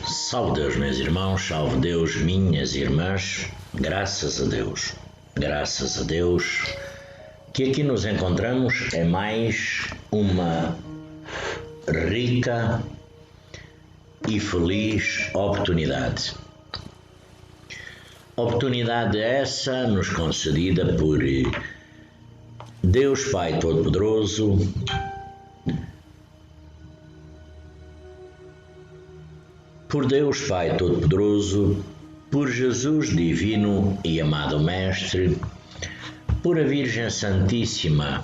Salve Deus, meus irmãos, salve Deus, minhas irmãs, graças a Deus, que aqui nos encontramos é mais uma rica e feliz oportunidade. Oportunidade essa nos concedida por Deus Pai Todo-Poderoso, por Deus Pai Todo-Poderoso, por Jesus Divino e Amado Mestre, por a Virgem Santíssima,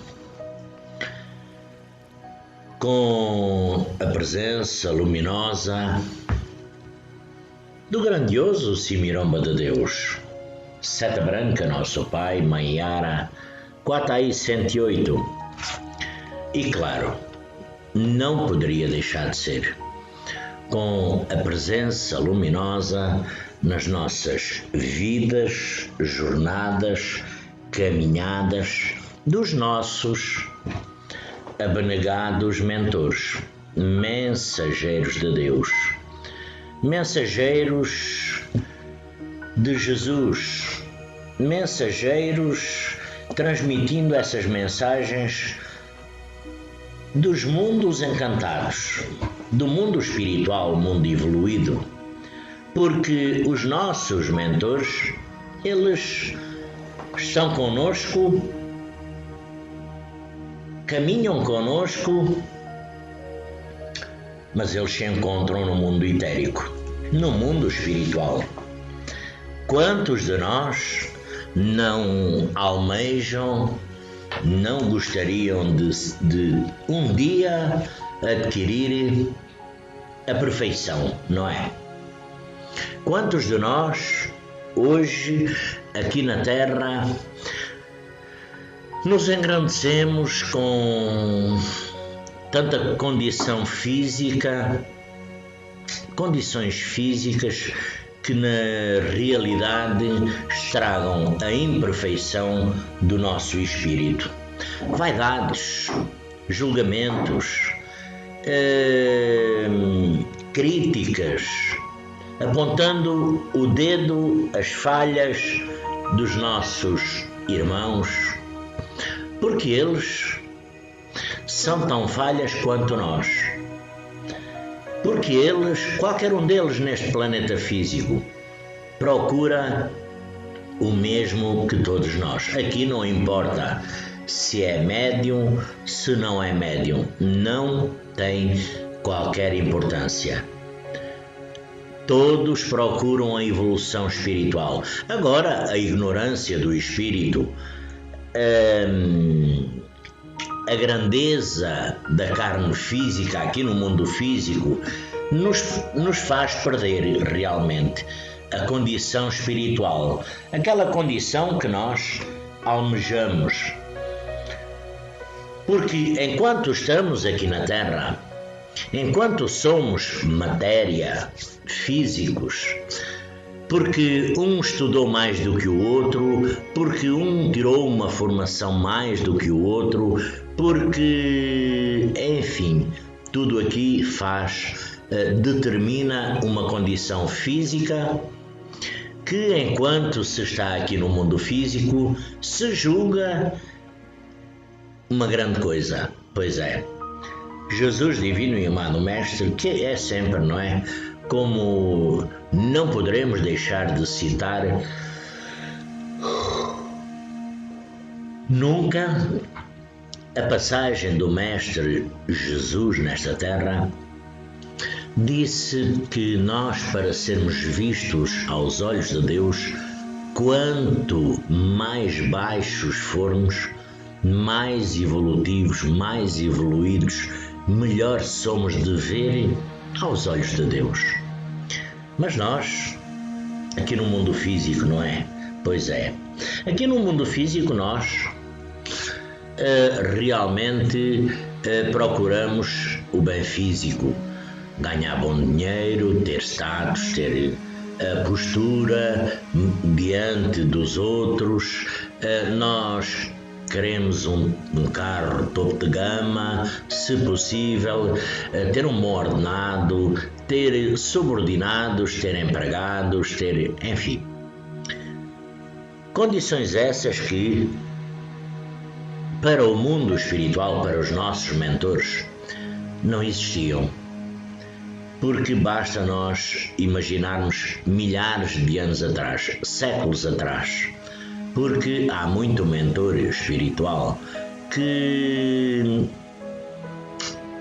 com a presença luminosa do grandioso Simiromba de Deus, Seta Branca, Nosso Pai, Mãe Yara, Quatai 108. E claro, não poderia deixar de ser, com a presença luminosa nas nossas vidas, jornadas, caminhadas dos nossos abnegados mentores, mensageiros de Deus, mensageiros de Jesus, mensageiros transmitindo essas mensagens dos mundos encantados, do mundo espiritual, mundo evoluído, porque os nossos mentores, eles estão conosco, caminham conosco, mas eles se encontram no mundo etérico, no mundo espiritual. Quantos de nós não almejam, não gostariam de um dia adquirir a perfeição, não é? Quantos de nós, hoje, aqui na Terra, nos engrandecemos com tanta condição física, condições físicas que na realidade estragam a imperfeição do nosso espírito. Vaidades, julgamentos, críticas, apontando o dedo às falhas dos nossos irmãos, porque eles são tão falhas quanto nós. Porque eles, qualquer um deles neste planeta físico, procura o mesmo que todos nós. Aqui não importa se é médium, se não é médium, não tem qualquer importância. Todos procuram a evolução espiritual. Agora, a ignorância do espírito, a grandeza da carne física aqui no mundo físico nos faz perder realmente a condição espiritual, aquela condição que nós almejamos. Porque enquanto estamos aqui na Terra, enquanto somos matéria, físicos, porque um estudou mais do que o outro, porque um tirou uma formação mais do que o outro, porque, enfim, tudo aqui determina uma condição física que, enquanto se está aqui no mundo físico, se julga uma grande coisa. Pois é, Jesus Divino e Amado Mestre, que é sempre, não é? Como não poderemos deixar de citar nunca a passagem do Mestre Jesus nesta terra, disse que nós, para sermos vistos aos olhos de Deus, quanto mais baixos formos, mais evolutivos, mais evoluídos, melhor somos de ver aos olhos de Deus. Mas nós, aqui no mundo físico, não é? Pois é, aqui no mundo físico nós realmente procuramos o bem físico, ganhar bom dinheiro, ter status, ter postura diante dos outros. Nós queremos um carro topo de gama, se possível, ter um bom ordenado, ter subordinados, ter empregados, enfim. Condições essas que, para o mundo espiritual, para os nossos mentores, não existiam. Porque basta nós imaginarmos milhares de anos atrás, séculos atrás, porque há muito mentor espiritual que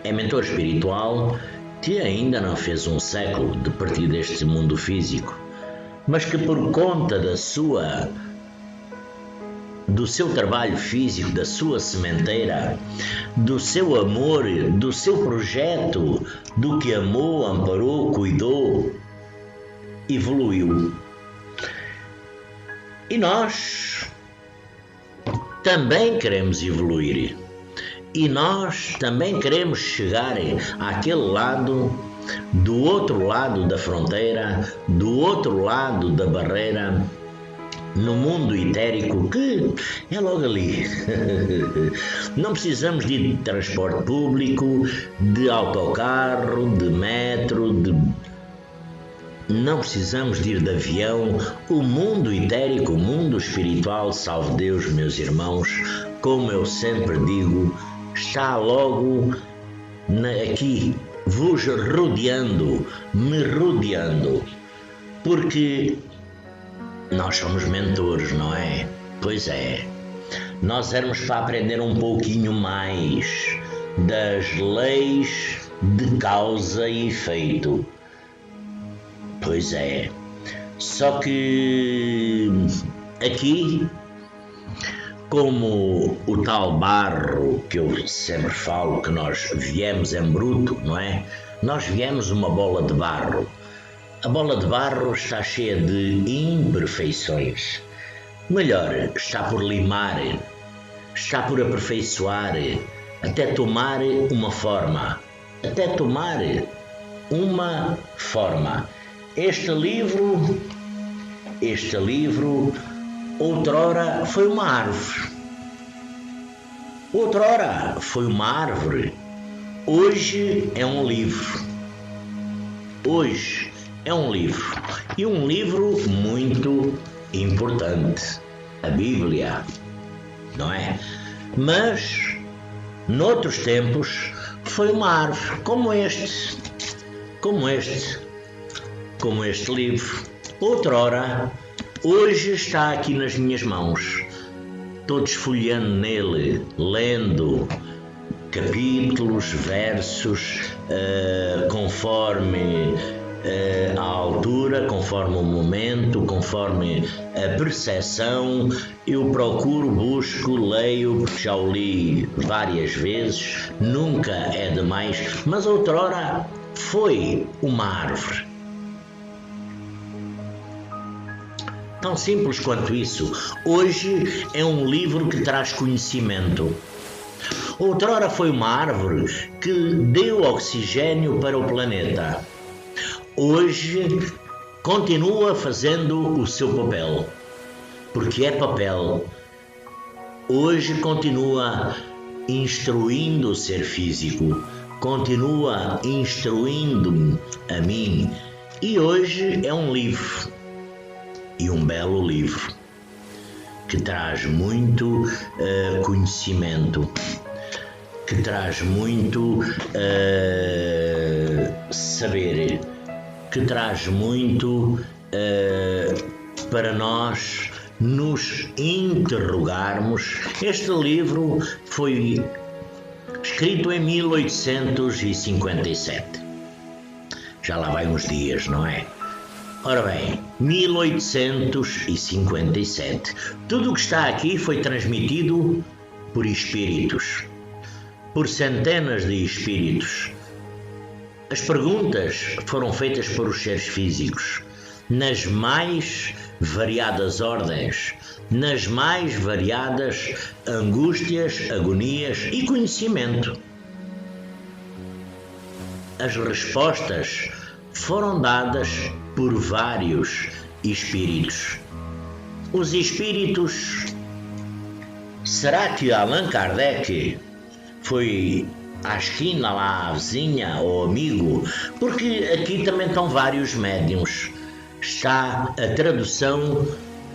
é mentor espiritual que ainda não fez um século de partir deste mundo físico, mas que por conta do seu trabalho físico, da sua sementeira, do seu amor, do seu projeto, do que amou, amparou, cuidou, evoluiu. E nós também queremos evoluir. E nós também queremos chegar àquele lado, do outro lado da fronteira, do outro lado da barreira, no mundo etérico, que é logo ali. Não precisamos de transporte público, de autocarro, de metro, não precisamos de ir de avião. O mundo etérico, o mundo espiritual, salve Deus, meus irmãos, como eu sempre digo, está logo aqui, vos rodeando, me rodeando, porque nós somos mentores, não é? Pois é. Nós éramos para aprender um pouquinho mais das leis de causa e efeito. Pois é. Só que aqui, como o tal barro que eu sempre falo que nós viemos em bruto, não é? Nós viemos uma bola de barro. A bola de barro está cheia de imperfeições. Melhor, está por limar, está por aperfeiçoar, até tomar uma forma. Este livro, outrora foi uma árvore. Hoje é um livro. E um livro muito importante, a Bíblia, não é? Mas, noutros tempos, foi uma árvore, como este livro. Outrora, hoje está aqui nas minhas mãos. Estou desfolhando nele, lendo capítulos, versos, conforme a altura, conforme o momento, conforme a percepção. Eu procuro, busco, leio, porque já o li várias vezes, nunca é demais, mas outrora foi uma árvore. Tão simples quanto isso. Hoje é um livro que traz conhecimento. Outrora foi uma árvore que deu oxigênio para o planeta. Hoje continua fazendo o seu papel, porque é papel. Hoje continua instruindo o ser físico, continua instruindo-me a mim. E hoje é um livro, e um belo livro, que traz muito conhecimento, que traz muito saber, que traz muito para nós nos interrogarmos. Este livro foi escrito em 1857. Já lá vai uns dias, não é? Ora bem, 1857. Tudo o que está aqui foi transmitido por espíritos, por centenas de espíritos. As perguntas foram feitas por os seres físicos, nas mais variadas ordens, nas mais variadas angústias, agonias e conhecimento. As respostas foram dadas por vários espíritos. Os espíritos Será que Allan Kardec foi à esquina lá, à vizinha ou amigo? Porque aqui também estão vários médiuns. Está a tradução,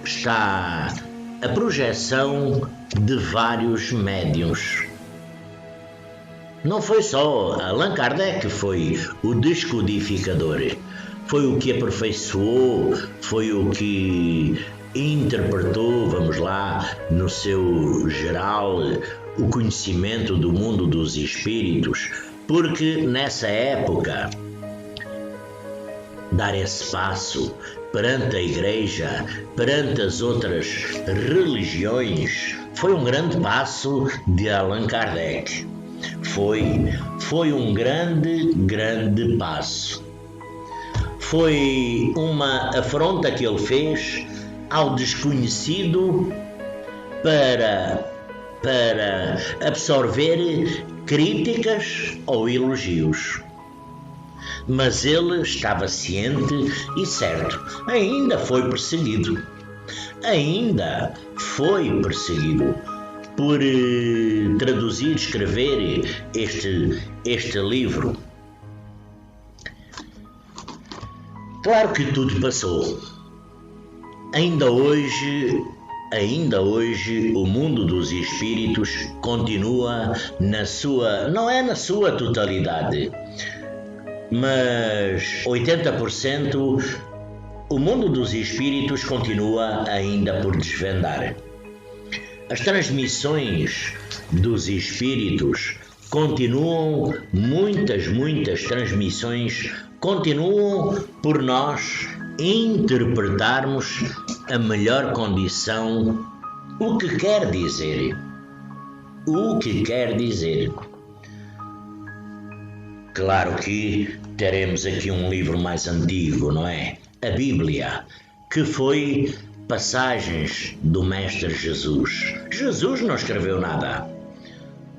está a projeção de vários médiuns. Não foi só Allan Kardec, foi o descodificador, foi o que aperfeiçoou, foi o que interpretou, vamos lá, no seu geral, o conhecimento do mundo dos espíritos, porque nessa época, dar esse passo perante a Igreja, perante as outras religiões, foi um grande passo de Allan Kardec. Foi um grande passo. Foi uma afronta que ele fez ao desconhecido para absorver críticas ou elogios. Mas ele estava ciente e certo, ainda foi perseguido. Por traduzir, escrever este livro. Claro que tudo passou. Ainda hoje o mundo dos espíritos continua não é na sua totalidade, mas 80% o mundo dos espíritos continua ainda por desvendar. As transmissões dos espíritos continuam, muitas transmissões continuam por nós interpretarmos a melhor condição, o que quer dizer. Claro que teremos aqui um livro mais antigo, não é? A Bíblia, que foi passagens do Mestre Jesus. Jesus não escreveu nada.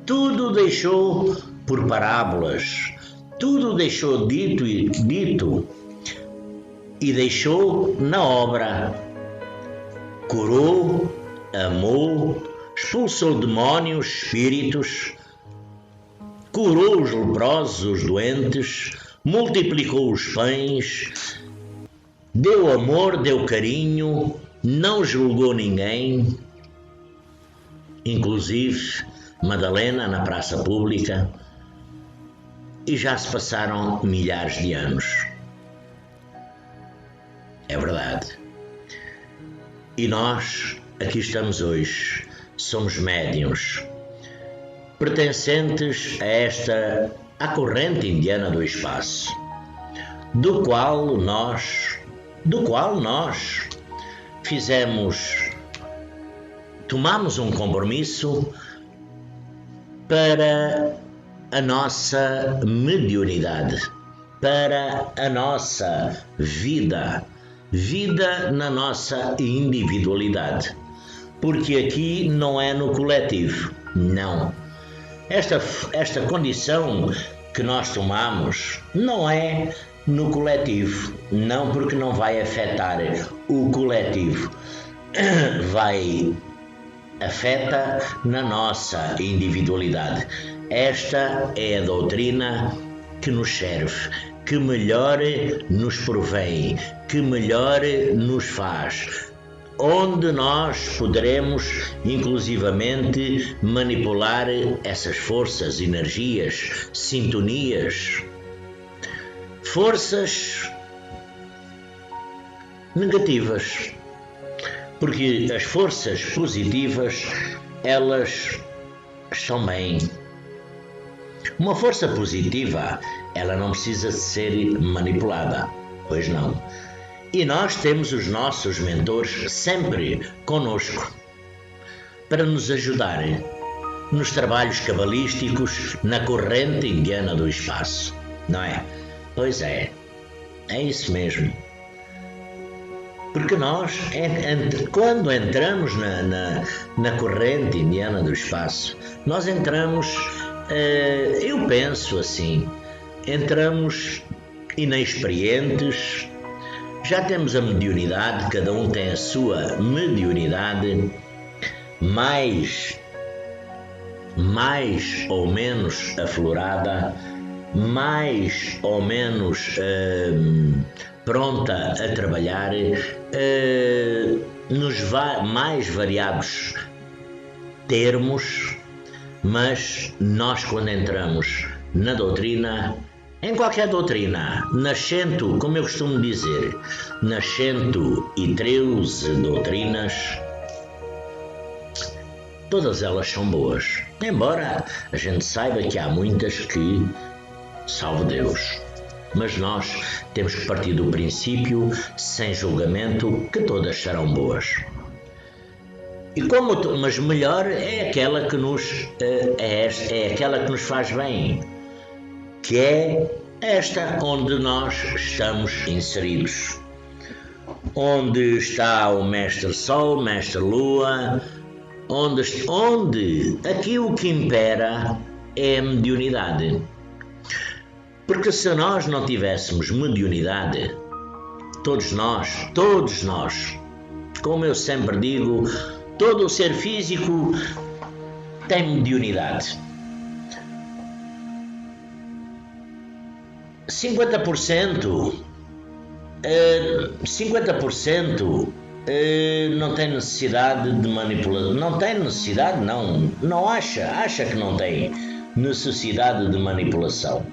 Tudo deixou por parábolas, tudo deixou dito e deixou na obra. Curou, amou, expulsou demónios, espíritos, curou os leprosos, os doentes, multiplicou os pães, deu amor, deu carinho, não julgou ninguém, inclusive Madalena na praça pública, e já se passaram milhares de anos. É verdade. E nós aqui estamos hoje, somos médiuns, pertencentes à corrente indiana do espaço, do qual nós tomamos um compromisso para a nossa mediunidade, para a nossa vida na nossa individualidade, porque aqui não é no coletivo, não. Esta condição que nós tomamos não é no coletivo, não, porque não vai afetar o coletivo, afeta na nossa individualidade. Esta é a doutrina que nos serve, que melhor nos provém, que melhor nos faz, onde nós poderemos inclusivamente manipular essas forças, energias, sintonias, forças negativas, porque as forças positivas, elas estão bem. Uma força positiva, ela não precisa de ser manipulada, pois não. E nós temos os nossos mentores sempre conosco para nos ajudar nos trabalhos cabalísticos na corrente indiana do espaço, não é? Pois é isso mesmo. Porque nós, quando entramos na corrente indiana do espaço, nós entramos, eu penso assim, entramos inexperientes, já temos a mediunidade, cada um tem a sua mediunidade, mais ou menos aflorada, mais ou menos pronta a trabalhar nos mais variados termos, mas nós, quando entramos na doutrina, em qualquer doutrina, nas 100, como eu costumo dizer, nas 113 doutrinas, todas elas são boas, embora a gente saiba que há muitas que, salve Deus, mas nós temos que partir do princípio, sem julgamento, que todas serão boas. Mas melhor é aquela que nos aquela que nos faz bem, que é esta onde nós estamos inseridos, onde está o Mestre Sol, Mestre Lua, onde aqui o que impera é a mediunidade. Porque se nós não tivéssemos mediunidade, todos nós, como eu sempre digo, todo o ser físico tem mediunidade. 50% não tem necessidade de manipulação. Não tem necessidade, não acha que não tem necessidade de manipulação.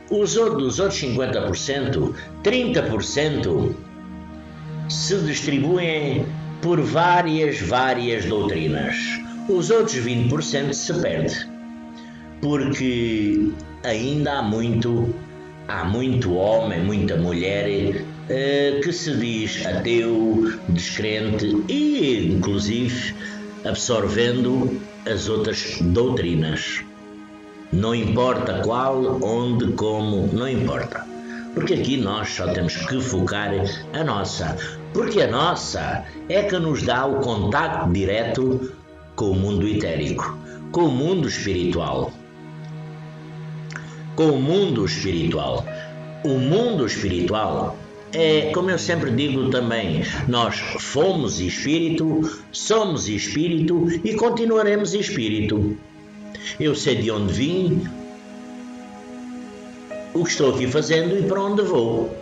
Dos outros 50%, 30% se distribuem por várias doutrinas. Os outros 20% se perde, porque ainda há muito homem, muita mulher que se diz ateu, descrente e, inclusive, absorvendo as outras doutrinas. Não importa qual, onde, como, não importa. Porque aqui nós só temos que focar a nossa. Porque a nossa é que nos dá o contacto direto com o mundo etérico, com o mundo espiritual. O mundo espiritual é, como eu sempre digo também, nós fomos espírito, somos espírito e continuaremos espírito. Eu sei de onde vim, o que estou aqui fazendo e para onde vou.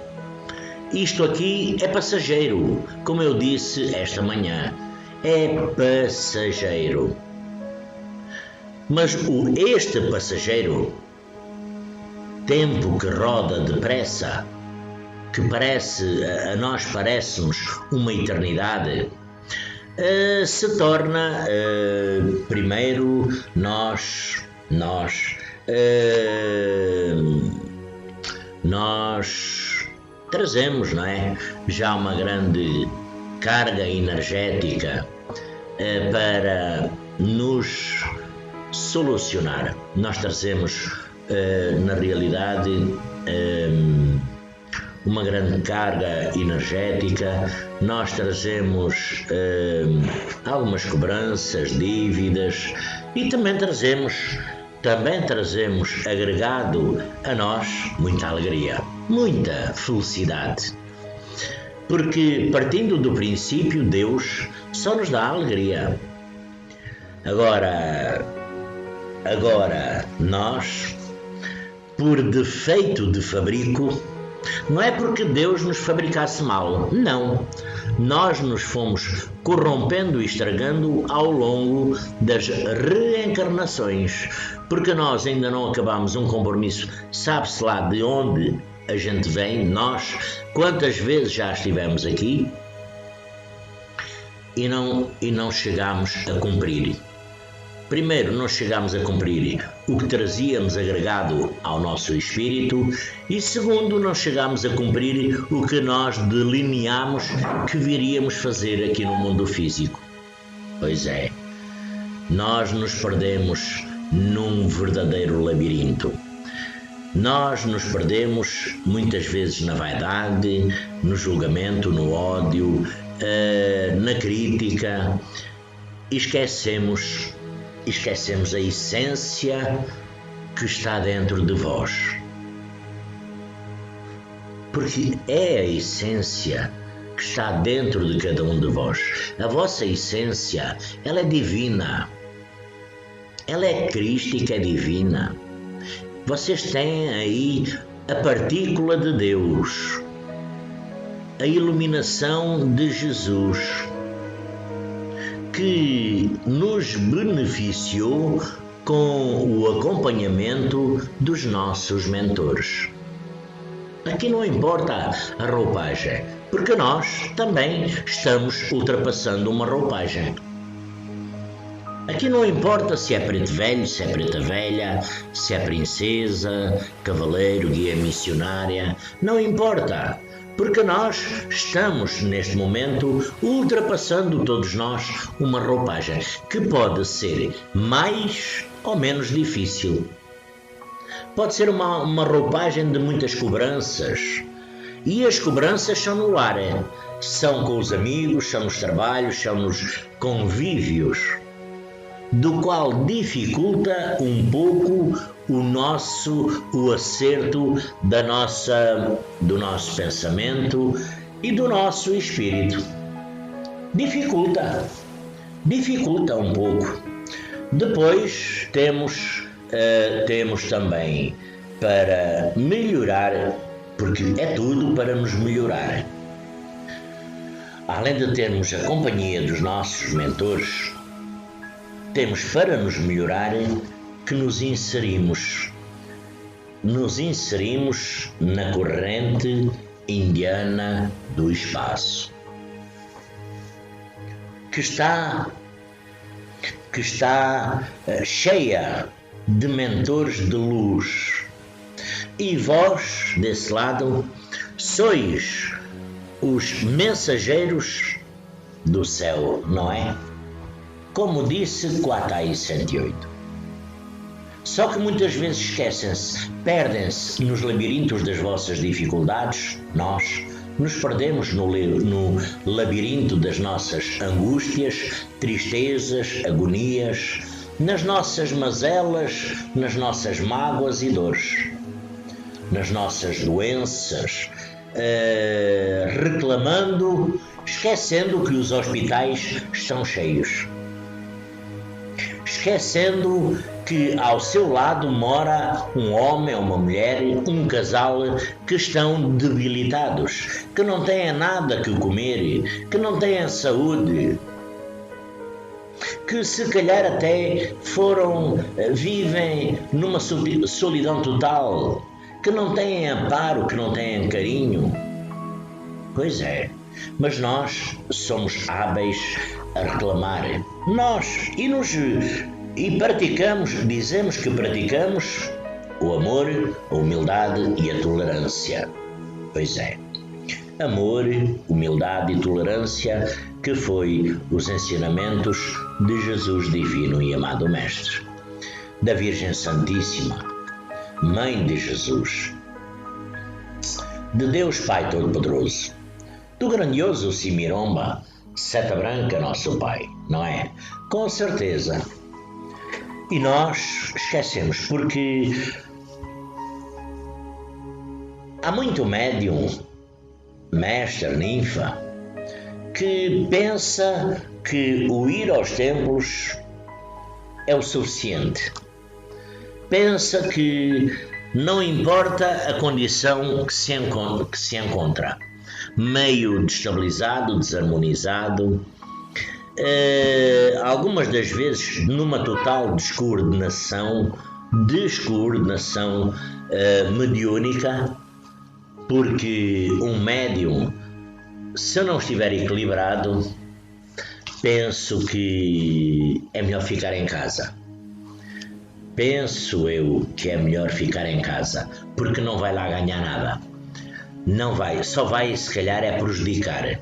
Isto aqui é passageiro, como eu disse esta manhã, é passageiro. Mas este passageiro, tempo que roda depressa, que a nós parece-nos uma eternidade, se torna, primeiro, nós trazemos, não é? Já uma grande carga energética para nos solucionar. Nós trazemos, na realidade, uma grande carga energética, nós trazemos algumas cobranças, dívidas e também trazemos agregado a nós muita alegria, muita felicidade. Porque partindo do princípio, Deus só nos dá alegria. Agora nós, por defeito de fabrico, não é porque Deus nos fabricasse mal, não. Nós nos fomos corrompendo e estragando ao longo das reencarnações, porque nós ainda não acabamos um compromisso, sabe-se lá de onde a gente vem, nós, quantas vezes já estivemos aqui e não chegamos a cumprir. Primeiro, não chegámos a cumprir o que trazíamos agregado ao nosso espírito e, segundo, não chegámos a cumprir o que nós delineámos que viríamos fazer aqui no mundo físico. Pois é, nós nos perdemos num verdadeiro labirinto. Nós nos perdemos muitas vezes na vaidade, no julgamento, no ódio, na crítica e esquecemos a essência que está dentro de vós. Porque é a essência que que está dentro de cada um de vós. A vossa essência, ela é divina. Ela é crística, é divina. Vocês têm aí a partícula de Deus, a iluminação de Jesus, que nos beneficiou com o acompanhamento dos nossos mentores. Aqui não importa a roupagem, porque nós também estamos ultrapassando uma roupagem. Aqui não importa se é preto velho, se é preta velha, se é princesa, cavaleiro, guia missionária, não importa, porque nós estamos neste momento ultrapassando todos nós uma roupagem que pode ser mais ou menos difícil. Pode ser uma roupagem de muitas cobranças, e as cobranças são no lar, são com os amigos, são nos trabalhos, são nos convívios, do qual dificulta um pouco o acerto do nosso pensamento e do nosso espírito. Dificulta um pouco. Depois temos também para melhorar, porque é tudo para nos melhorar. Além de termos a companhia dos nossos mentores, temos para nos melhorar que nos inserimos na corrente indiana do espaço, que está cheia de mentores de luz. E vós, desse lado, sois os mensageiros do céu, não é? Como disse Kuatai 108. Só que muitas vezes esquecem-se, perdem-se nos labirintos das vossas dificuldades. Nós nos perdemos no labirinto das nossas angústias, tristezas, agonias, nas nossas mazelas, nas nossas mágoas e dores, nas nossas doenças, reclamando, esquecendo que os hospitais estão cheios. Esquecendo que ao seu lado mora um homem ou uma mulher, um casal que estão debilitados, que não têm nada que comer, que não têm saúde, que se calhar até vivem numa solidão total, que não têm amparo, que não têm carinho. Pois é, mas nós somos hábeis a reclamar. Nós dizemos que praticamos o amor, a humildade e a tolerância. Pois é, amor, humildade e tolerância, que foi os ensinamentos de Jesus divino e amado Mestre, da Virgem Santíssima, Mãe de Jesus, de Deus Pai Todo-Poderoso, do grandioso Simiromba, Seta Branca, nosso Pai, não é? Com certeza. E nós esquecemos, porque há muito médium, mestre, ninfa, que pensa que o ir aos templos é o suficiente. Pensa que não importa a condição que se encontra, meio destabilizado, desarmonizado, algumas das vezes numa total descoordenação mediúnica, porque um médium, se não estiver equilibrado, penso que é melhor ficar em casa. Penso eu que é melhor ficar em casa, porque não vai lá ganhar nada. Não vai, só vai se calhar é prejudicar.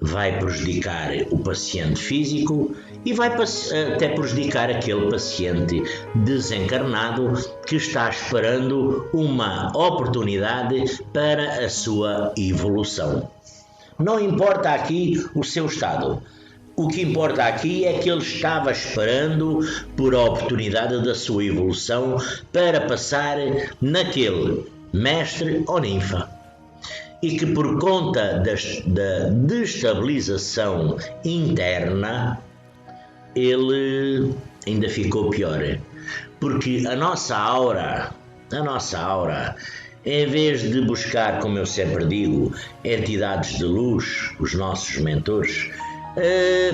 Vai prejudicar o paciente físico e vai até prejudicar aquele paciente desencarnado que está esperando uma oportunidade para a sua evolução. Não importa aqui o seu estado. O que importa aqui é que ele estava esperando por a oportunidade da sua evolução para passar naquele mestre ou ninfa. e que por conta da destabilização interna ele ainda ficou pior, porque a nossa aura, em vez de buscar, como eu sempre digo, entidades de luz, os nossos mentores,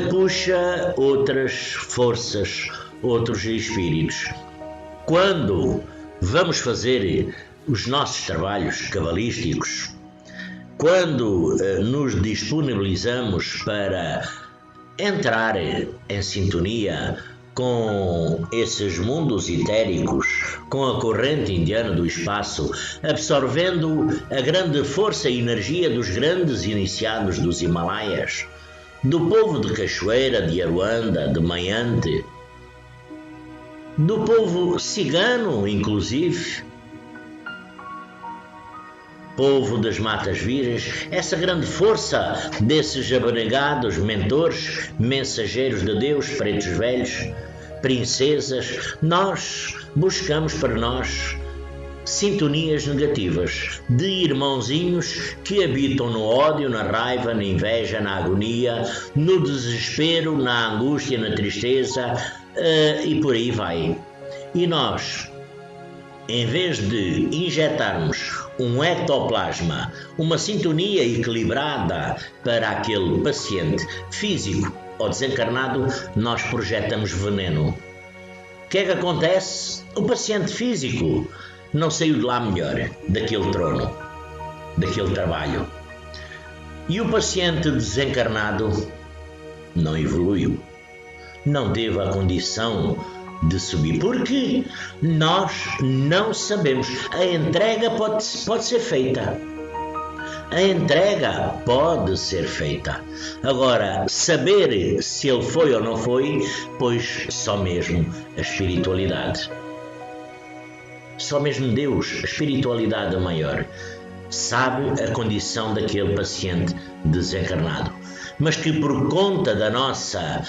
puxa outras forças, outros espíritos. Quando vamos fazer os nossos trabalhos cabalísticos, quando nos disponibilizamos para entrar em sintonia com esses mundos etéricos, com a corrente indiana do espaço, absorvendo a grande força e energia dos grandes iniciados dos Himalaias, do povo de Cachoeira, de Aruanda, de Maiante, do povo cigano, inclusive, povo das matas virgens, essa grande força desses abnegados mentores, mensageiros de Deus, pretos velhos, princesas, nós buscamos para nós sintonias negativas de irmãozinhos que habitam no ódio, na raiva, na inveja, na agonia, no desespero, na angústia, na tristeza e por aí vai. E nós, em vez de injetarmos um ectoplasma, uma sintonia equilibrada para aquele paciente físico ou desencarnado, nós projetamos veneno. O que é que acontece? O paciente físico não saiu de lá melhor, daquele trono, daquele trabalho. E o paciente desencarnado não evoluiu, não teve a condição de subir, porque nós não sabemos. A entrega pode ser feita. A entrega pode ser feita. Agora, saber se ele foi ou não foi, pois só mesmo a espiritualidade. Só mesmo Deus, a espiritualidade maior, sabe a condição daquele paciente desencarnado. Mas que por conta da nossa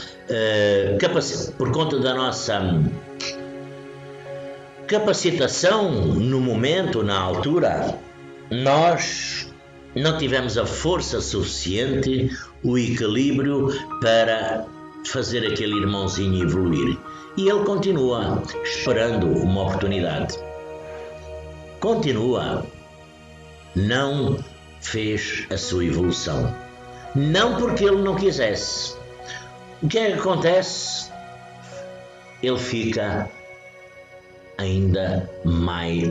capacitação no momento, na altura, nós não tivemos a força suficiente, o equilíbrio para fazer aquele irmãozinho evoluir. E ele continua esperando uma oportunidade. Continua. Não fez a sua evolução. Não porque ele não quisesse. O que é que acontece? Ele fica ainda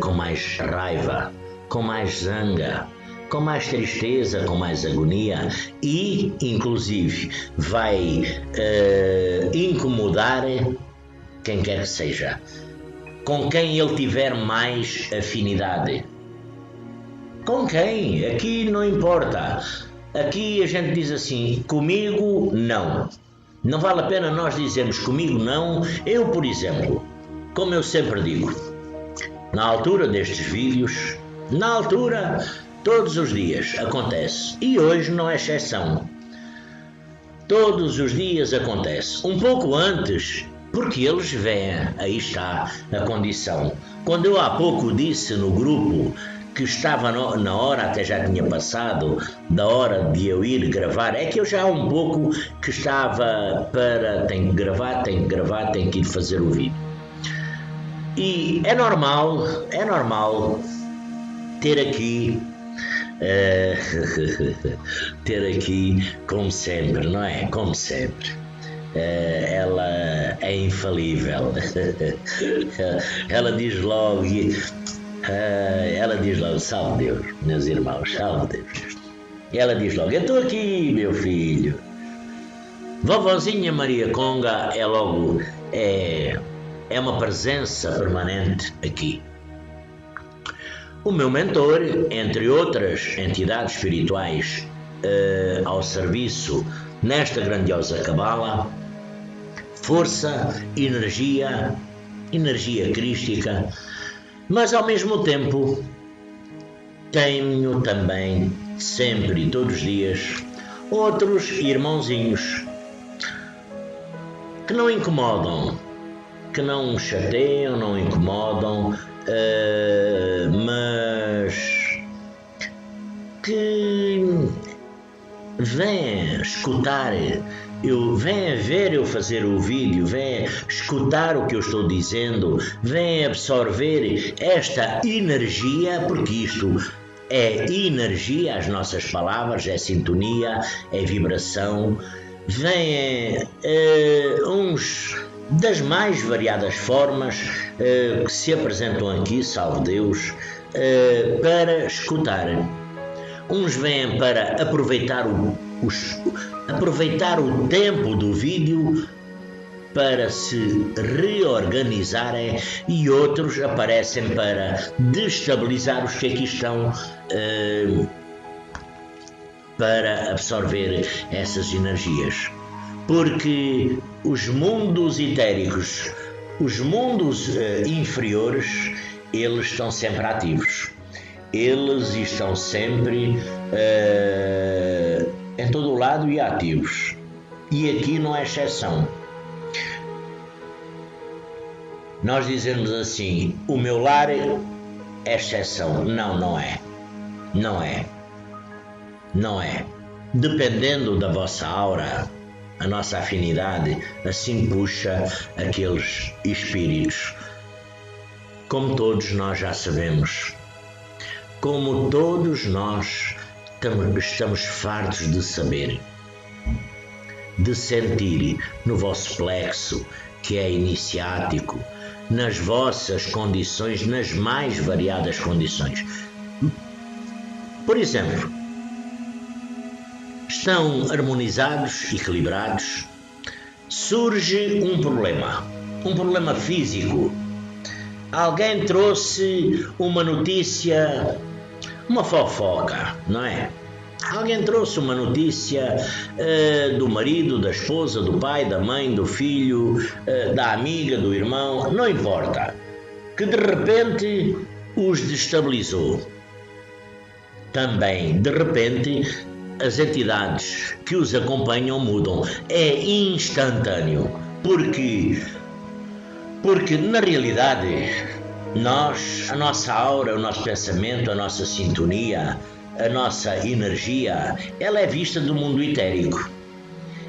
com mais raiva, com mais zanga, com mais tristeza, com mais agonia e, inclusive, vai incomodar quem quer que seja, com quem ele tiver mais afinidade. Com quem? Aqui não importa. Aqui a gente diz assim, comigo não. Não vale a pena nós dizermos comigo não. Eu, por exemplo, como eu sempre digo, na altura destes vídeos, todos os dias acontece. E hoje não é exceção. Todos os dias acontece. Um pouco antes, porque eles veem, aí está a condição. Quando eu há pouco disse no grupo que estava na hora, até já tinha passado, da hora de eu ir gravar, é que eu já há um pouco que estava tenho que ir fazer o vídeo. E é normal ter aqui, como sempre, não é? Como sempre. Ela é infalível. Ela diz logo, salve Deus, meus irmãos, salve Deus. Ela diz logo, eu estou aqui, meu filho. Vovozinha Maria Conga é uma presença permanente aqui. O meu mentor, entre outras entidades espirituais ao serviço nesta grandiosa cabala, força, energia crística, mas ao mesmo tempo tenho também, sempre e todos os dias, outros irmãozinhos que não incomodam, que não chateiam, não incomodam, mas que venha escutar, venha ver eu fazer o vídeo, venha escutar o que eu estou dizendo, venha absorver esta energia, porque isto é energia, as nossas palavras, é sintonia, é vibração. Venha uns das mais variadas formas que se apresentam aqui, salve Deus, para escutar. Uns vêm para aproveitar o tempo do vídeo para se reorganizarem e outros aparecem para destabilizar os que aqui estão para absorver essas energias. Porque os mundos etéricos, os mundos inferiores, eles estão sempre ativos. Eles estão sempre em todo o lado e ativos. E aqui não é exceção. Nós dizemos assim, o meu lar é exceção. Não, não é. Não é. Não é. Dependendo da vossa aura, a nossa afinidade, assim puxa aqueles espíritos. Como todos nós já sabemos. Como todos nós estamos fartos de saber, de sentir no vosso plexo, que é iniciático, nas vossas condições, nas mais variadas condições. Por exemplo, estão harmonizados, equilibrados, surge um problema físico. Alguém trouxe uma notícia, uma fofoca, não é? Alguém trouxe uma notícia do marido, da esposa, do pai, da mãe, do filho, da amiga, do irmão, não importa, que de repente os destabilizou. Também, de repente, as entidades que os acompanham mudam. É instantâneo, porque na realidade a nossa aura, o nosso pensamento, a nossa sintonia, a nossa energia, ela é vista do mundo etérico.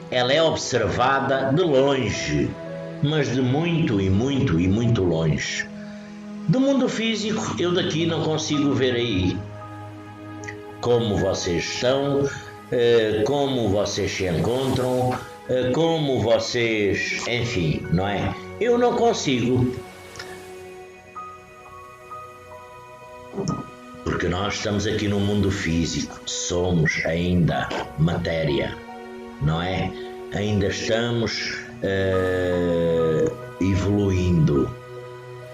Ela é observada de longe, mas de muito e muito e muito longe. Do mundo físico, eu daqui não consigo ver aí como vocês estão, como vocês se encontram, como vocês, enfim, não é? Eu não consigo. Porque nós estamos aqui no mundo físico, somos ainda matéria, não é? Ainda estamos evoluindo.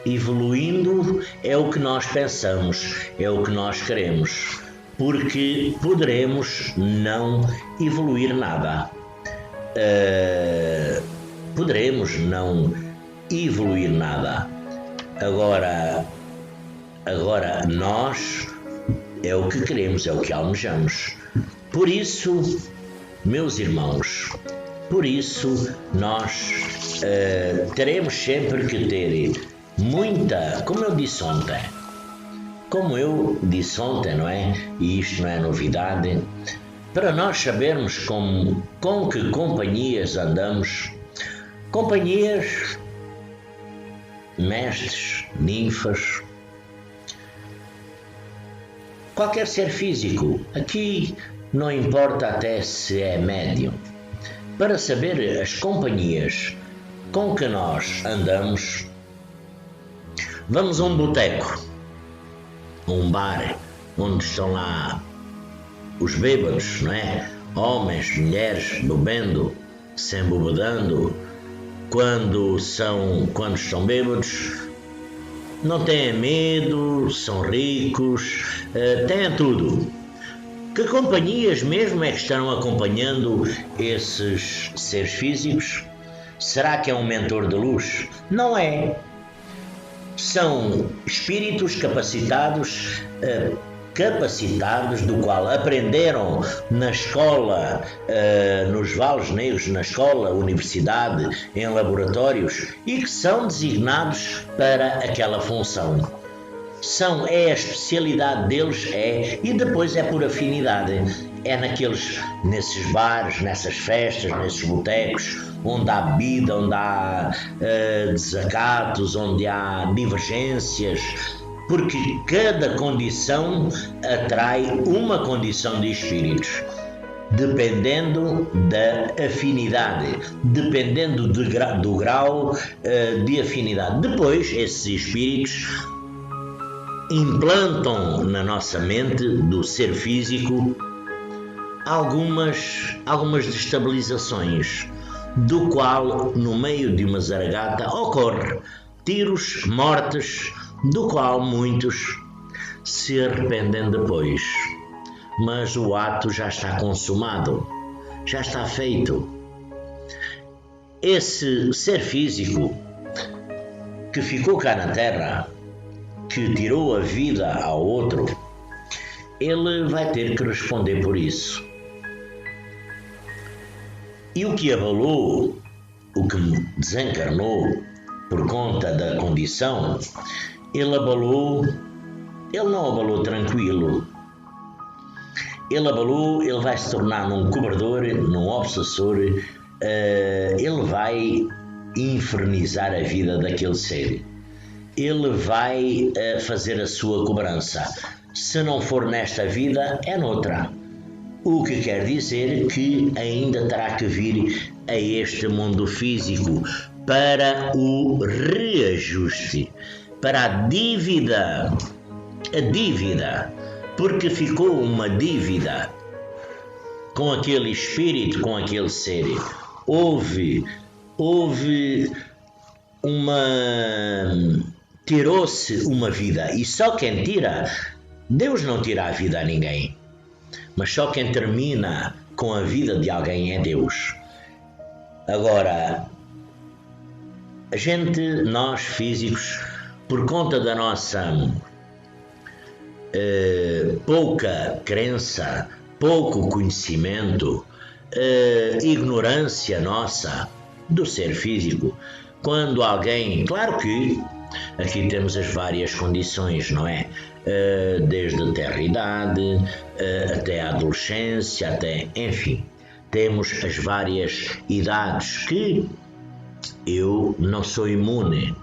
Evoluindo é o que nós pensamos, é o que nós queremos, porque poderemos não evoluir nada. Poderemos não evoluir nada. Agora nós é o que queremos, é o que almejamos. Por isso, meus irmãos, por isso nós teremos sempre que ter muita, como eu disse ontem, não é? E isto não é novidade, para nós sabermos com que companhias andamos, companhias, mestres, ninfas, qualquer ser físico, aqui não importa até se é médium, para saber as companhias com que nós andamos, vamos a um boteco, um bar, onde estão lá os bêbados, não é? Homens, mulheres, bebendo, se embebedando, quando estão bêbados, não têm medo, são ricos, têm tudo. Que companhias mesmo é que estão acompanhando esses seres físicos? Será que é um mentor de luz? Não é. São espíritos capacitados, do qual aprenderam na escola, nos vales negros, na escola, universidade, em laboratórios, e que são designados para aquela função. É a especialidade deles, e depois é por afinidade. É nesses bares, nessas festas, nesses botecos, onde há bebida, onde há desacatos, onde há divergências, porque cada condição atrai uma condição de espíritos, dependendo da afinidade, dependendo do grau de afinidade. Depois, esses espíritos implantam na nossa mente do ser físico algumas destabilizações, do qual, no meio de uma zaragata, ocorre tiros, mortes, do qual muitos se arrependem depois. Mas o ato já está consumado, já está feito. Esse ser físico que ficou cá na Terra, que tirou a vida ao outro, ele vai ter que responder por isso. E o que abalou, o que desencarnou por conta da condição, ele não abalou tranquilo. Ele vai se tornar num cobrador, num obsessor, ele vai infernizar a vida daquele ser. Ele vai fazer a sua cobrança. Se não for nesta vida, é noutra. O que quer dizer que ainda terá que vir a este mundo físico para o reajuste, para a dívida, porque ficou uma dívida com aquele espírito, com aquele ser. Tirou-se uma vida, e só quem tira, Deus não tira a vida a ninguém, mas só quem termina com a vida de alguém é Deus. Agora, nós físicos, por conta da nossa pouca crença, pouco conhecimento, ignorância nossa do ser físico, quando alguém, claro que aqui temos as várias condições, não é? Desde a terra-idade até a adolescência, enfim, temos as várias idades que eu não sou imune.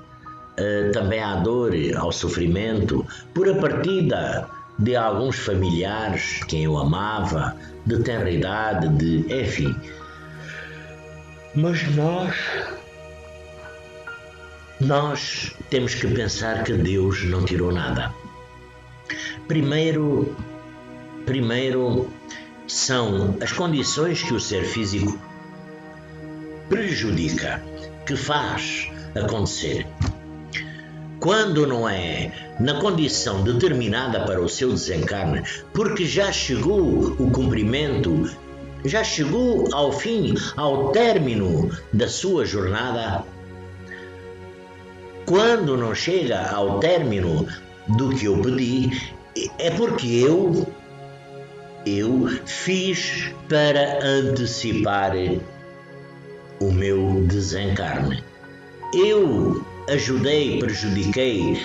Também à dor, ao sofrimento, por a partida de alguns familiares, quem eu amava, de terra-idade, enfim. Mas nós temos que pensar que Deus não tirou nada. Primeiro são as condições que o ser físico prejudica, que faz acontecer. Quando não é na condição determinada para o seu desencarne, porque já chegou o cumprimento, já chegou ao fim, ao término da sua jornada, quando não chega ao término do que eu pedi, é porque eu fiz para antecipar o meu desencarne. Eu prejudiquei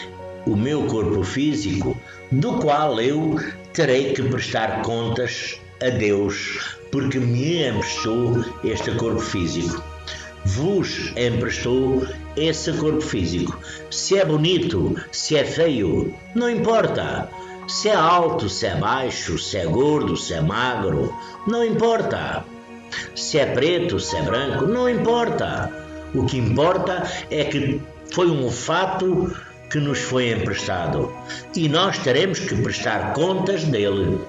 o meu corpo físico, do qual eu terei que prestar contas a Deus, porque me emprestou este corpo físico. Vos emprestou esse corpo físico. Se é bonito, se é feio, não importa. Se é alto, se é baixo, se é gordo, se é magro, não importa. Se é preto, se é branco, não importa. O que importa é que foi um fato que nos foi emprestado e nós teremos que prestar contas dele,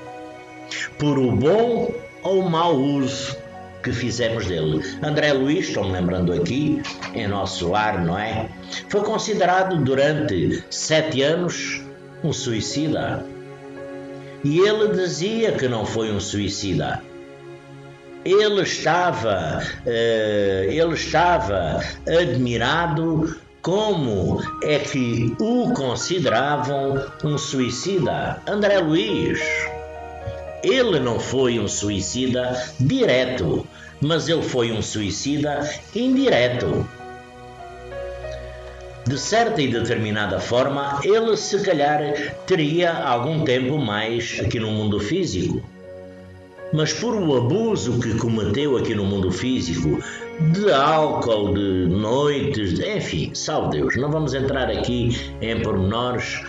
por o bom ou o mau uso que fizemos dele. André Luiz, estou-me lembrando aqui, em nosso lar, não é? Foi considerado durante 7 anos um suicida. E ele dizia que não foi um suicida. Ele estava admirado como é que o consideravam um suicida. André Luiz, ele não foi um suicida direto, mas ele foi um suicida indireto. De certa e determinada forma, ele se calhar teria algum tempo mais aqui no mundo físico. Mas por o abuso que cometeu aqui no mundo físico, de álcool, de noites, enfim, salve Deus, não vamos entrar aqui em pormenores,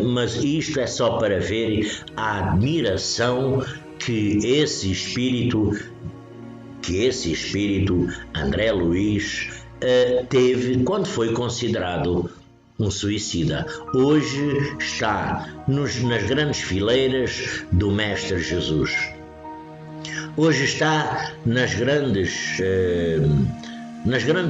mas isto é só para ver a admiração que esse espírito, André Luiz, teve quando foi considerado um suicida. Hoje está nas grandes fileiras do Mestre Jesus. Hoje está nas grandes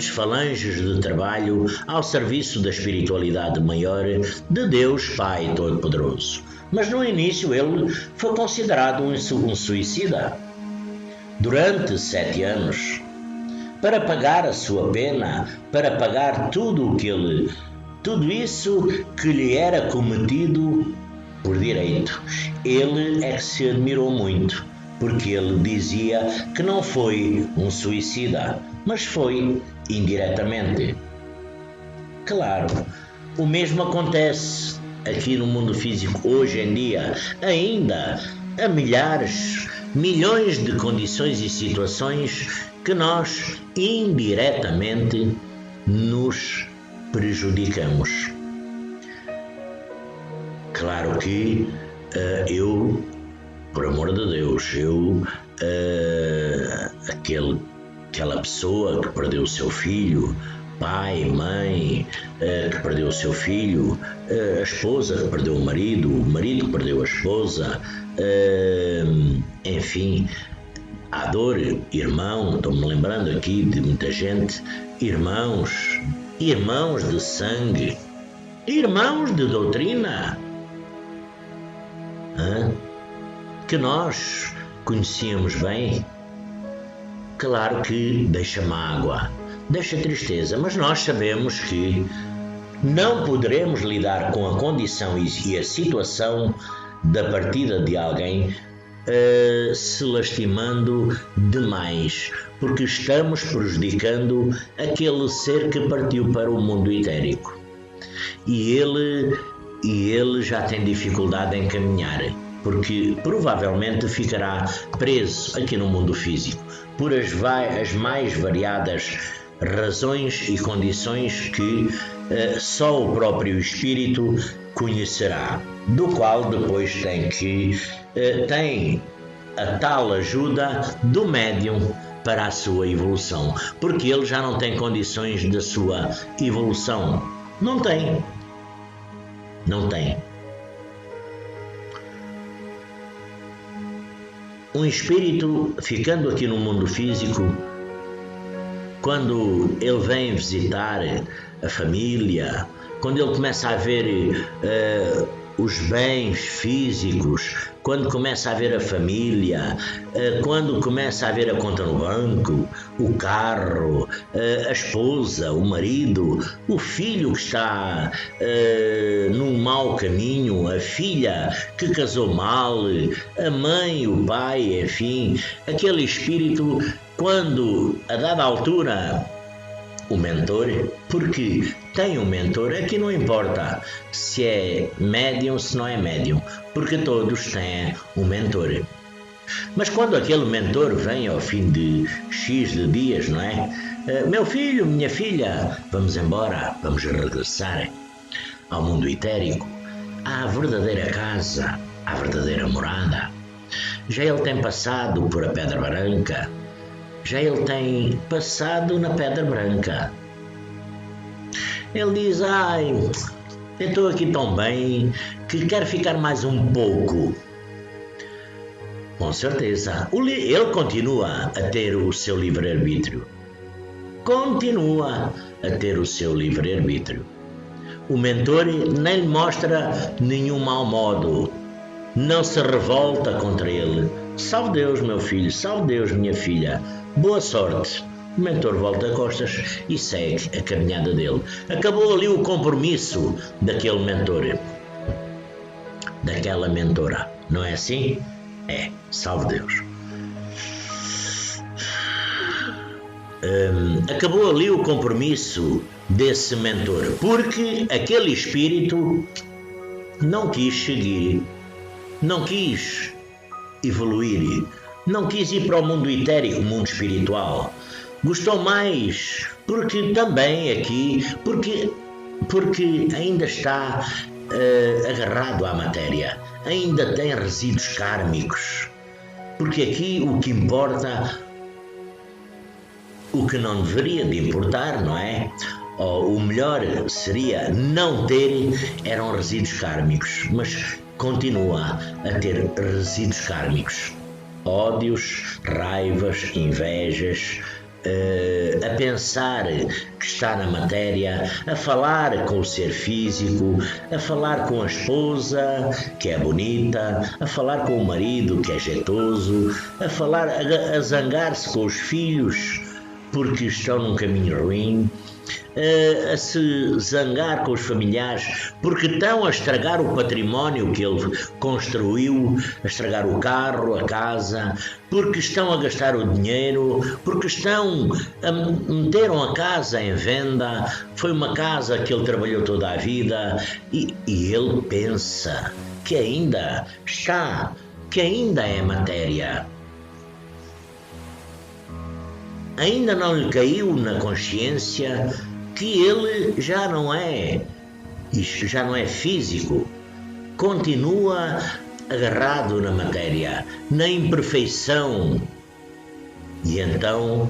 falanges de trabalho ao serviço da espiritualidade maior de Deus Pai Todo-Poderoso. Mas no início ele foi considerado um suicida. Durante 7 anos, para pagar a sua pena, para pagar tudo isso que lhe era cometido por direito, ele é que se admirou muito, porque ele dizia que não foi um suicida, mas foi indiretamente. Claro, o mesmo acontece aqui no mundo físico hoje em dia, ainda há milhões de condições e situações que nós indiretamente nos prejudicamos. Claro que eu, por amor de Deus, aquela pessoa que perdeu o seu filho, pai, mãe, que perdeu o seu filho, a esposa que perdeu o marido que perdeu a esposa, enfim, a dor, irmão, estou-me lembrando aqui de muita gente, irmãos de sangue, irmãos de doutrina, que nós conhecíamos bem. Claro que deixa mágoa, deixa tristeza, mas nós sabemos que não poderemos lidar com a condição e a situação da partida de alguém se lastimando demais, porque estamos prejudicando aquele ser que partiu para o mundo etérico. E ele já tem dificuldade em caminhar, porque provavelmente ficará preso aqui no mundo físico por as mais variadas razões e condições que só o próprio espírito conhecerá, do qual depois tem a tal ajuda do médium para a sua evolução, porque ele já não tem condições da sua evolução. Não tem. Um espírito ficando aqui no mundo físico, quando ele vem visitar a família, quando ele começa a ver os bens físicos, quando começa a ver a família, quando começa a ver a conta no banco, o carro, a esposa, o marido, o filho que está num mau caminho, a filha que casou mal, a mãe, o pai, enfim, aquele espírito, quando a dada altura o mentor, porque tem um mentor, aqui não importa se é médium, se não é médium, porque todos têm um mentor. Mas quando aquele mentor vem ao fim de X de dias, não é? Meu filho, minha filha, vamos embora, vamos regressar ao mundo etérico, à verdadeira casa, à verdadeira morada. Já ele tem passado por a Pedra Branca, já ele tem passado na Pedra Branca. Ele diz, eu estou aqui tão bem que quero ficar mais um pouco. Com certeza, ele continua a ter o seu livre-arbítrio. Continua a ter o seu livre-arbítrio. O mentor nem lhe mostra nenhum mau modo, não se revolta contra ele. Salve Deus, meu filho, salve Deus, minha filha. Boa sorte. O mentor volta costas e segue a caminhada dele. Acabou ali o compromisso daquele mentor, daquela mentora. Não é assim? É, salve Deus. acabou ali o compromisso desse mentor, porque aquele espírito não quis seguir, não quis evoluir, não quis ir para o mundo etérico, o mundo espiritual. Gostou mais, porque também aqui, porque ainda está agarrado à matéria, ainda tem resíduos kármicos, porque aqui o que importa, o que não deveria de importar, não é? Ou o melhor seria não ter, eram resíduos kármicos, mas continua a ter resíduos kármicos, ódios, raivas, invejas, a pensar que está na matéria, a falar com o ser físico, a falar com a esposa, que é bonita, a falar com o marido, que é jeitoso, a zangar-se com os filhos porque estão num caminho ruim, a se zangar com os familiares porque estão a estragar o património que ele construiu, a estragar o carro, a casa, porque estão a gastar o dinheiro, porque meteram a casa em venda, foi uma casa que ele trabalhou toda a vida e ele pensa que ainda é matéria. Ainda não lhe caiu na consciência que ele já não é físico, continua agarrado na matéria, na imperfeição, e então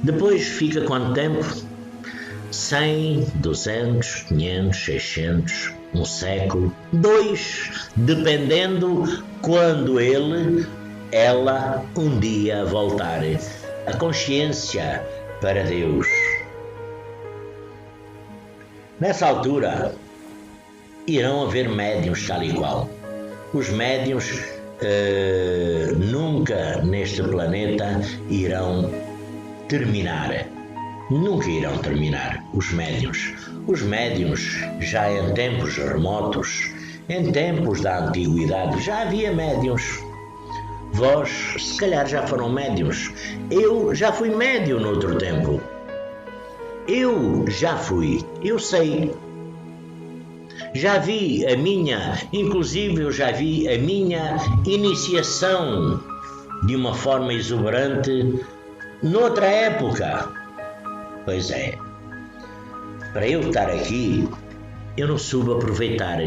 depois fica quanto tempo? 100, 200, 500, 600, um século, 2, dependendo quando ela um dia voltar a consciência para Deus. Nessa altura irão haver médiuns tal e qual. Os médiuns nunca neste planeta irão terminar. Nunca irão terminar os médiuns. Os médiuns já em tempos remotos, em tempos da antiguidade, já havia médiuns. Vós, se calhar, já foram médiuns. Eu já fui médium no outro tempo. Eu sei. Inclusive eu já vi a minha iniciação de uma forma exuberante noutra época. Pois é. Para eu estar aqui, eu não soube aproveitar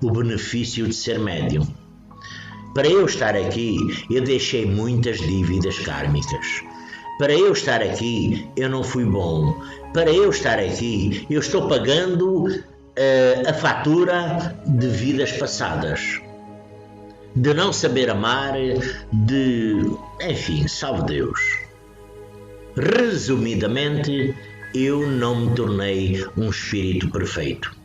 o benefício de ser médium. Para eu estar aqui, eu deixei muitas dívidas kármicas. Para eu estar aqui, eu não fui bom. Para eu estar aqui, eu estou pagando a fatura de vidas passadas. De não saber amar, enfim, salve Deus. Resumidamente, eu não me tornei um espírito perfeito.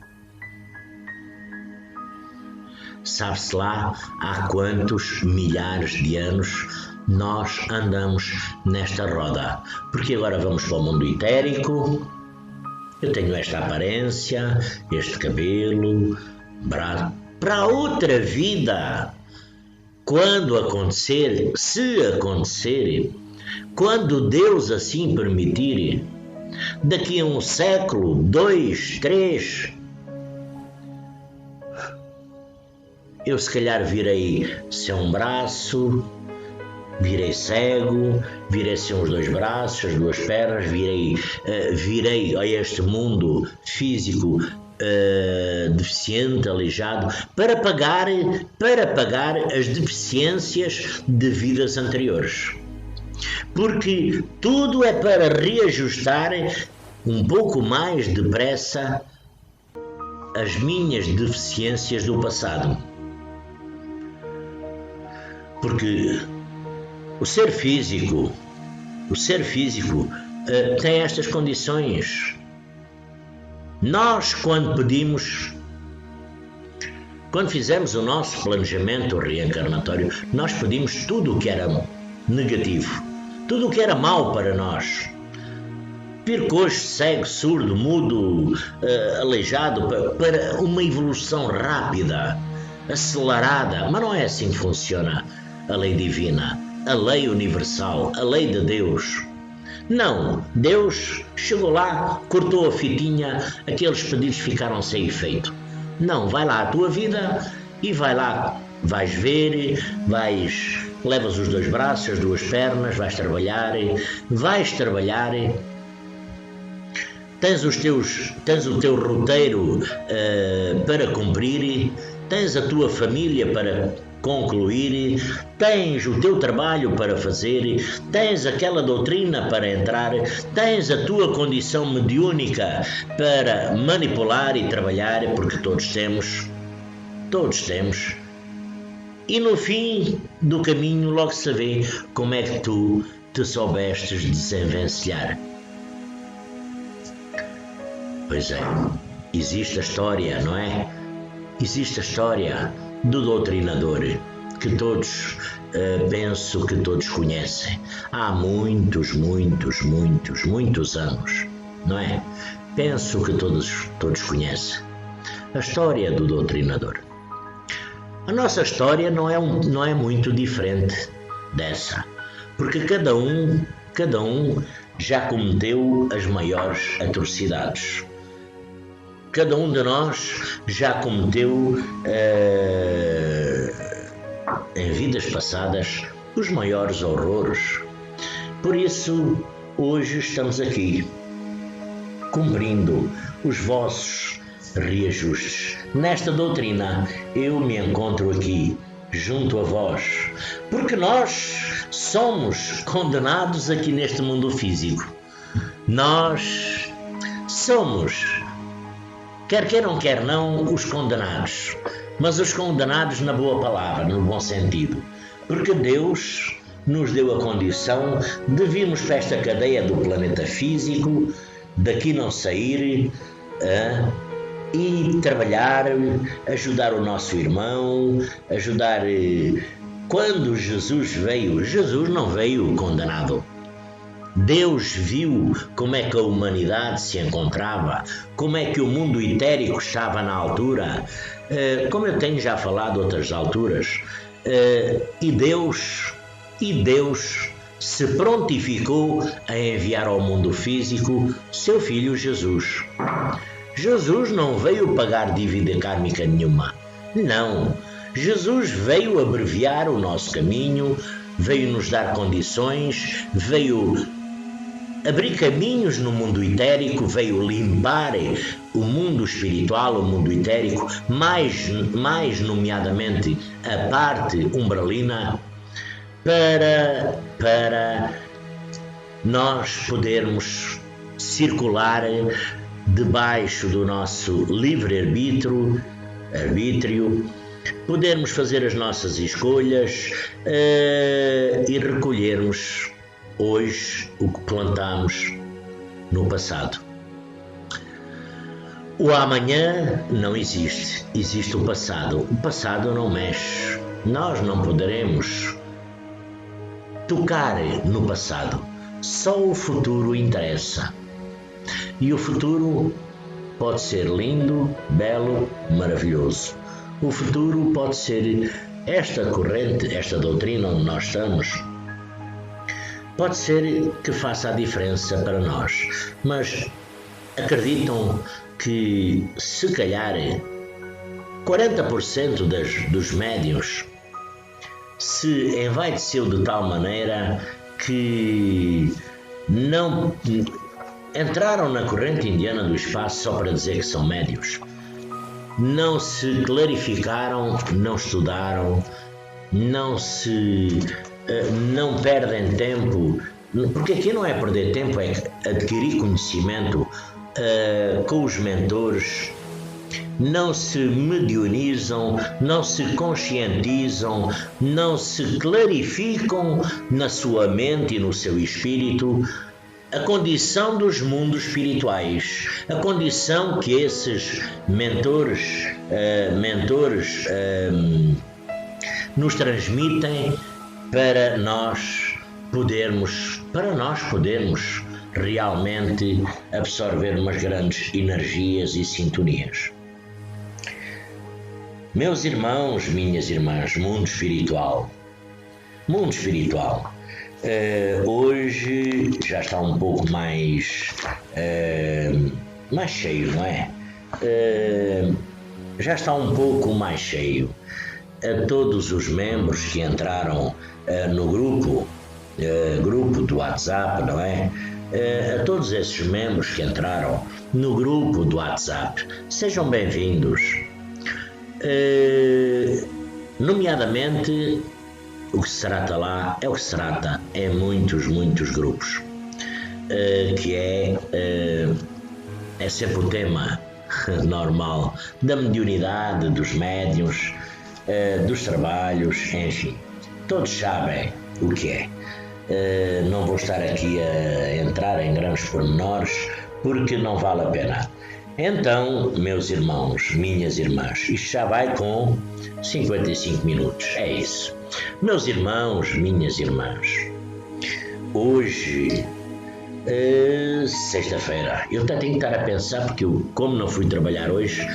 Sabe-se lá há quantos milhares de anos nós andamos nesta roda. Porque agora vamos para o mundo etérico. Eu tenho esta aparência, este cabelo, braço. Para outra vida, quando acontecer, se acontecer, quando Deus assim permitir, daqui a um século, 2, 3, eu se calhar virei sem um braço, virei cego, virei sem os 2 braços, as 2 pernas, virei a este mundo físico deficiente, aleijado, para pagar as deficiências de vidas anteriores. Porque tudo é para reajustar um pouco mais depressa as minhas deficiências do passado. Porque o ser físico tem estas condições. Nós, quando fizemos o nosso planejamento reencarnatório, nós pedimos tudo o que era negativo, tudo o que era mau para nós. Coxo, cego, surdo, mudo, aleijado, para uma evolução rápida, acelerada. Mas não é assim que funciona a lei divina. a lei universal, a lei de Deus. Não, Deus chegou lá, cortou a fitinha, aqueles pedidos ficaram sem efeito. Não, vai lá a tua vida e vai lá, vais ver, levas os 2 braços, as 2 pernas, vais trabalhar, tens o teu roteiro para cumprir, tens a tua família para concluir, tens o teu trabalho para fazer, tens aquela doutrina para entrar, tens a tua condição mediúnica para manipular e trabalhar, porque todos temos, e no fim do caminho logo se vê como é que tu te soubestes desenvencilhar. Pois é, existe a história, não é? Existe a história do doutrinador, que todos, penso que todos conhecem, há muitos anos, não é? Penso que todos conhecem a história do doutrinador. A nossa história não é muito diferente dessa, porque cada um já cometeu as maiores atrocidades. Cada um de nós já cometeu, em vidas passadas, os maiores horrores. Por isso, hoje estamos aqui, cumprindo os vossos reajustes. Nesta doutrina, eu me encontro aqui, junto a vós, porque nós somos condenados aqui neste mundo físico. Nós somos, quer queiram, quer não, os condenados, mas os condenados na boa palavra, no bom sentido, porque Deus nos deu a condição de virmos para esta cadeia do planeta físico, daqui não sair, e trabalhar, ajudar o nosso irmão, ajudar. Quando Jesus veio, Jesus não veio condenado. Deus viu como é que a humanidade se encontrava, como é que o mundo etérico estava na altura, como eu tenho já falado outras alturas, e Deus se prontificou a enviar ao mundo físico seu Filho Jesus. Jesus não veio pagar dívida kármica nenhuma, não. Jesus veio abreviar o nosso caminho, veio nos dar condições, veio abrir caminhos no mundo etérico, veio limpar o mundo espiritual, o mundo etérico, mais nomeadamente a parte umbralina, para nós podermos circular debaixo do nosso livre-arbítrio, podermos fazer as nossas escolhas e recolhermos hoje o que plantamos no passado. O amanhã não existe, existe o passado. O passado não mexe. Nós não poderemos tocar no passado. Só o futuro interessa. E o futuro pode ser lindo, belo, maravilhoso. O futuro pode ser esta corrente, esta doutrina onde nós estamos, pode ser que faça a diferença para nós. Mas acreditam que, se calhar, 40% dos médiuns se envaideceu de tal maneira que não entraram na corrente indiana do espaço só para dizer que são médiuns. Não se clarificaram, não estudaram, não perdem tempo, porque aqui não é perder tempo, é adquirir conhecimento com os mentores, não se mediunizam, não se conscientizam, não se clarificam na sua mente e no seu espírito a condição dos mundos espirituais, a condição que esses mentores nos transmitem para nós podermos realmente absorver umas grandes energias e sintonias. Meus irmãos, minhas irmãs, mundo espiritual, mundo espiritual. Hoje já está um pouco mais cheio, não é? Já está um pouco mais cheio. A todos os membros que entraram no grupo do WhatsApp, não é? A todos esses membros que entraram no grupo do WhatsApp, sejam bem-vindos. Nomeadamente, o que se trata lá é o que se trata em muitos grupos, que é sempre o tema normal da mediunidade, dos médiuns, dos trabalhos, enfim, todos sabem o que é. Não vou estar aqui a entrar em grandes pormenores porque não vale a pena. Então, meus irmãos, minhas irmãs, isto já vai com 55 minutos, é isso. Meus irmãos, minhas irmãs, hoje, sexta-feira, eu até tenho que estar a pensar, porque eu, como não fui trabalhar hoje,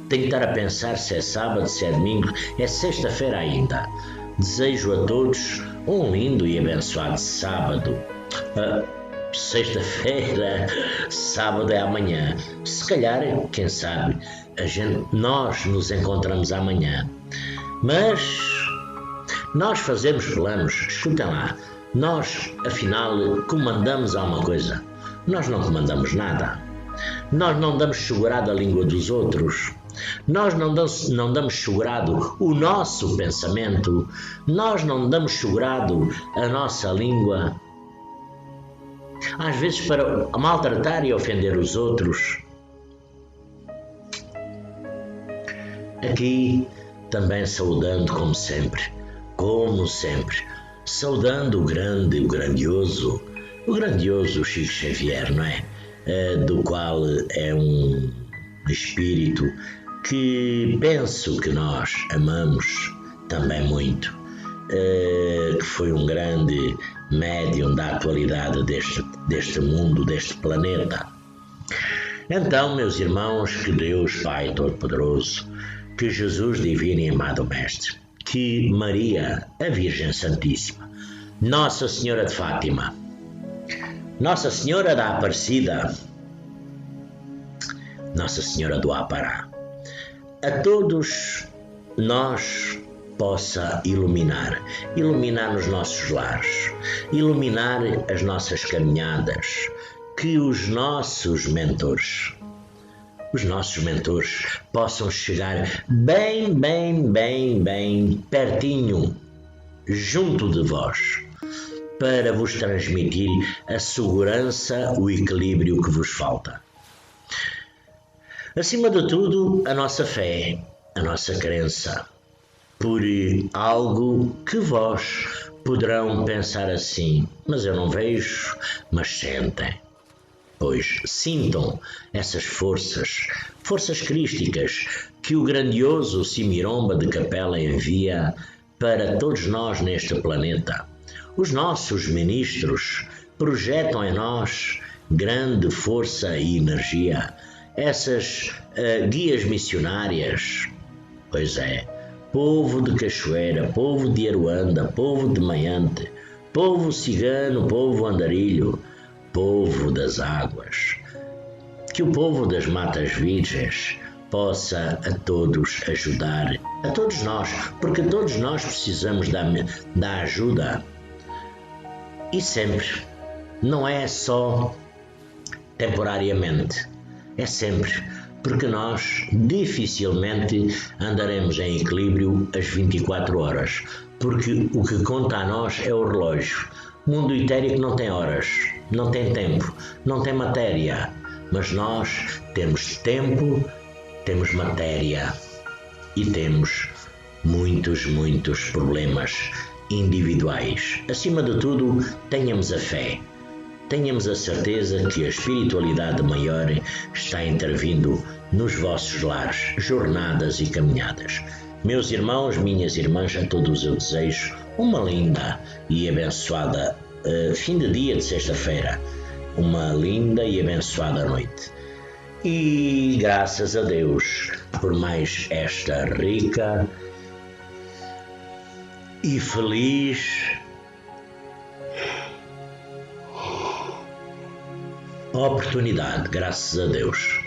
tenho que estar a pensar se é sábado, se é domingo, é sexta-feira ainda. Desejo a todos um lindo e abençoado sábado. Sexta-feira, sábado é amanhã. Se calhar, quem sabe, nós nos encontramos amanhã. Mas nós fazemos planos, escutem lá, nós afinal comandamos alguma coisa. Nós não comandamos nada. Nós não damos segurado a língua dos outros. Nós não damos segurado o nosso pensamento. Nós não damos segurado a nossa língua. Às vezes para maltratar e ofender os outros. Aqui também saudando como sempre, saudando o grande, o grandioso Chico Xavier, não é? Do qual é um espírito que penso que nós amamos também muito, que foi um grande médium da atualidade deste mundo, deste planeta. Então, meus irmãos, que Deus Pai Todo-Poderoso, que Jesus Divino e Amado Mestre, que Maria, a Virgem Santíssima, Nossa Senhora de Fátima, Nossa Senhora da Aparecida, Nossa Senhora do Apará, a todos nós possa iluminar nos nossos lares, iluminar as nossas caminhadas, que os nossos mentores possam chegar bem pertinho, junto de vós, para vos transmitir a segurança, o equilíbrio que vos falta. Acima de tudo, a nossa fé, a nossa crença, por algo que vós poderão pensar assim, mas eu não vejo, mas sentem. Pois sintam essas forças crísticas que o grandioso Simiromba de Capela envia para todos nós neste planeta. Os nossos ministros projetam em nós grande força e energia. Essas guias missionárias, pois é, povo de Cachoeira, povo de Aruanda, povo de Maiante, povo cigano, povo andarilho, povo das águas, que o povo das matas virgens possa a todos ajudar, a todos nós, porque todos nós precisamos da ajuda. E sempre, não é só temporariamente, é sempre, porque nós dificilmente andaremos em equilíbrio as 24 horas, porque o que conta a nós é o relógio. O mundo etérico não tem horas, não tem tempo, não tem matéria, mas nós temos tempo, temos matéria e temos muitos problemas individuais. Acima de tudo, tenhamos a fé, tenhamos a certeza que a espiritualidade maior está intervindo nos vossos lares, jornadas e caminhadas. Meus irmãos, minhas irmãs, a todos eu desejo uma linda e abençoada fim de dia de sexta-feira, uma linda e abençoada noite. E graças a Deus por mais esta rica e feliz oportunidade, graças a Deus.